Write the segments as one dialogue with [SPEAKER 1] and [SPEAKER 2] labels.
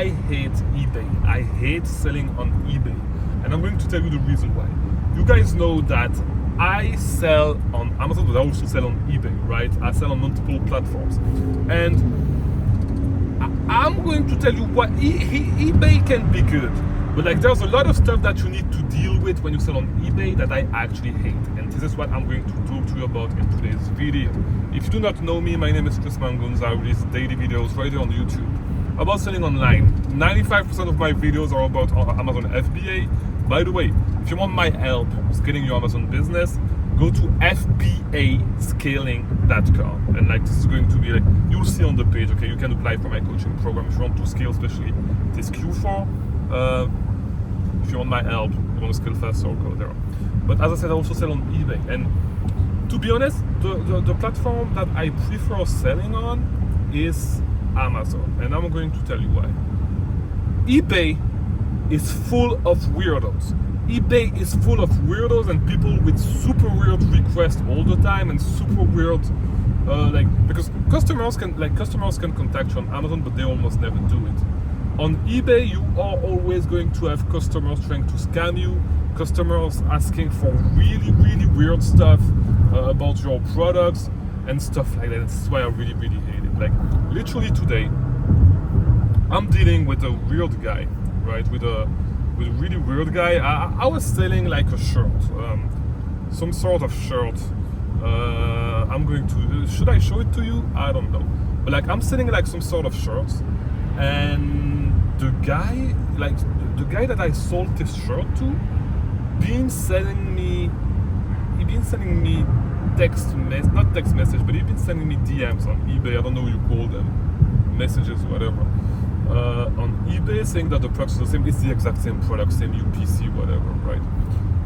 [SPEAKER 1] I hate eBay. I hate selling on eBay. And I'm going to tell you the reason why. You guys know that I sell on Amazon, but I also sell on eBay, right? I sell on multiple platforms. And I'm going to tell you what eBay can be good. But like there's a lot of stuff that you need to deal with when you sell on eBay that I actually hate. And this is what I'm going to talk to you about in today's video. If you do not know me, my name is Chris Manguns. I release daily videos right here on YouTube about selling online. 95% of my videos are about Amazon FBA. By the way, if you want my help scaling your Amazon business, go to fbascaling.com. And like this is going to be like, you'll see on the page, okay, you can apply for my coaching program if you want to scale, especially this Q4. If you want my help, you want to scale faster, go there. But as I said, I also sell on eBay. And to be honest, the platform that I prefer selling on is Amazon. And I'm going to tell you why. eBay is full of weirdos. eBay is full of weirdos and people with super weird requests all the time and super weird because customers can contact you on Amazon, but they almost never do it. On eBay, you are always going to have customers trying to scam you, customers asking for really, really weird stuff about your products and stuff like that. This is why I really, really hate it. Like literally today, I'm dealing with a weird guy, right? With a really weird guy. I was selling like a shirt, some sort of shirt. I'm going to, should I show it to you? I don't know. But like I'm selling like some sort of shirts, and the guy that I sold this shirt to, been sending me not text message, but he's been sending me DMs on eBay. I don't know what you call them, messages, whatever. On eBay saying that the product is the same, it's the exact same product, same UPC, whatever, right?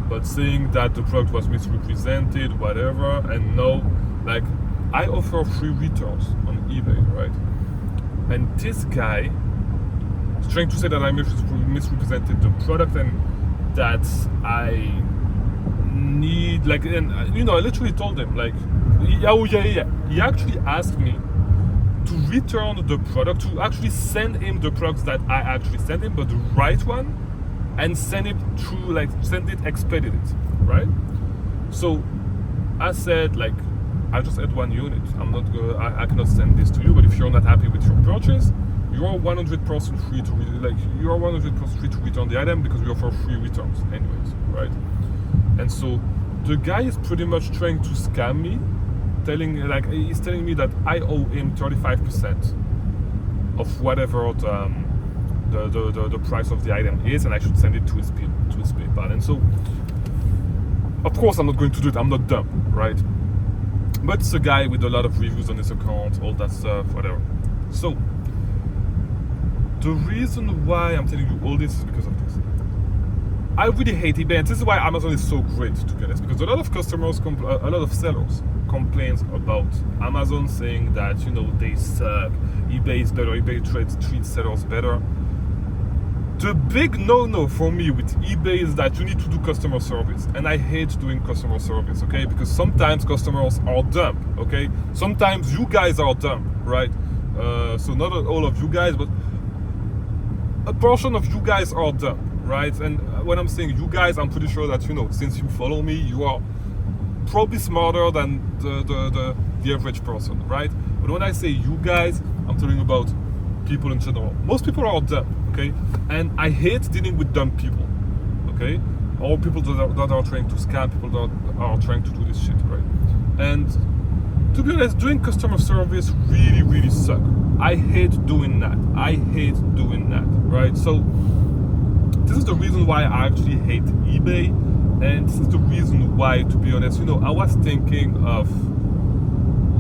[SPEAKER 1] But saying that the product was misrepresented, whatever, and no, like I offer free returns on eBay, right? And this guy is trying to say that I misrepresented the product and that I need, like, and you know, I literally told him, like, He actually asked me to return the product, to actually send him the products that I actually sent him, but the right one, and send it through, like, send it expedited, right? So I said, like, I just had one unit. I cannot send this to you, but if you're not happy with your purchase, you are 100% free to return the item because we offer free returns anyways, right? And so the guy is pretty much trying to scam me, he's telling me that I owe him 35% of whatever the price of the item is, and I should send it to his PayPal. And so, of course, I'm not going to do it. I'm not dumb, right? But it's a guy with a lot of reviews on his account, all that stuff, whatever. So the reason why I'm telling you all this is because of this. I really hate eBay, and this is why Amazon is so great, to be honest, because a lot of customers, a lot of sellers complains about Amazon, saying that, you know, they suck, eBay is better, eBay treats sellers better. The big no-no for me with eBay is that you need to do customer service, and I hate doing customer service, okay? Because sometimes customers are dumb, okay? Sometimes you guys are dumb, right? So not all of you guys, but a portion of you guys are dumb, right? And when I'm saying you guys, I'm pretty sure that, you know, since you follow me, you are probably smarter than the average person, right? But when I say you guys, I'm talking about people in general. Most people are dumb, okay? And I hate dealing with dumb people, okay? Or people that are trying to scam, people that are trying to do this shit, right? And to be honest, doing customer service really, really sucks. I hate doing that. Right? So this is the reason why I actually hate eBay, and this is the reason why, to be honest, you know, I was thinking of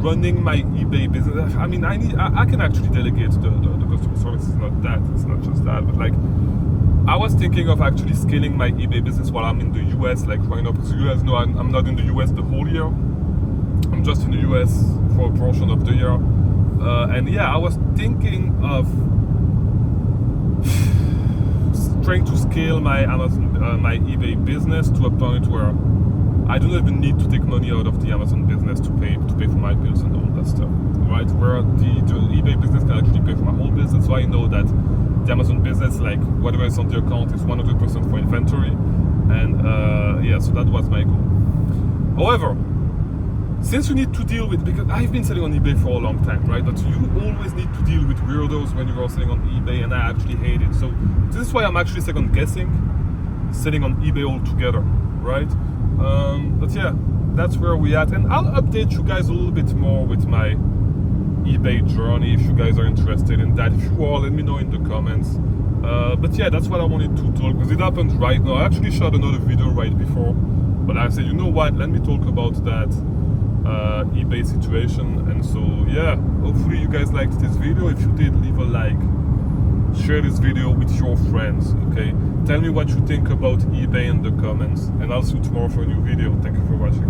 [SPEAKER 1] running my eBay business. I mean, I can actually delegate the customer service. It's not just that, but like, I was thinking of actually scaling my eBay business while I'm in the US, like right now, because you guys know I'm not in the US the whole year. I'm just in the US for a portion of the year. And yeah, I was thinking of trying to scale my my eBay business to a point where I don't even need to take money out of the Amazon business to pay for my bills and all that stuff, right? Where the eBay business can actually pay for my whole business. So I know that the Amazon business, like whatever is on the account is 100% for inventory, and yeah, so that was my goal. However, since you need to deal with, because I've been selling on eBay for a long time, right? But you always need to deal with weirdos when you are selling on eBay, and I actually hate it. So this is why I'm actually second guessing selling on eBay altogether, right? But yeah, that's where we at, and I'll update you guys a little bit more with my eBay journey if you guys are interested in that. If you are, let me know in the comments. But yeah, that's what I wanted to talk, because it happened right now. I actually shot another video right before, but I said, you know what, let me talk about that eBay situation. And so yeah, hopefully you guys liked this video. If you did, leave a like, share this video with your friends, okay? Tell me what you think about eBay in the comments, and I'll see you tomorrow for a new video. Thank you for watching.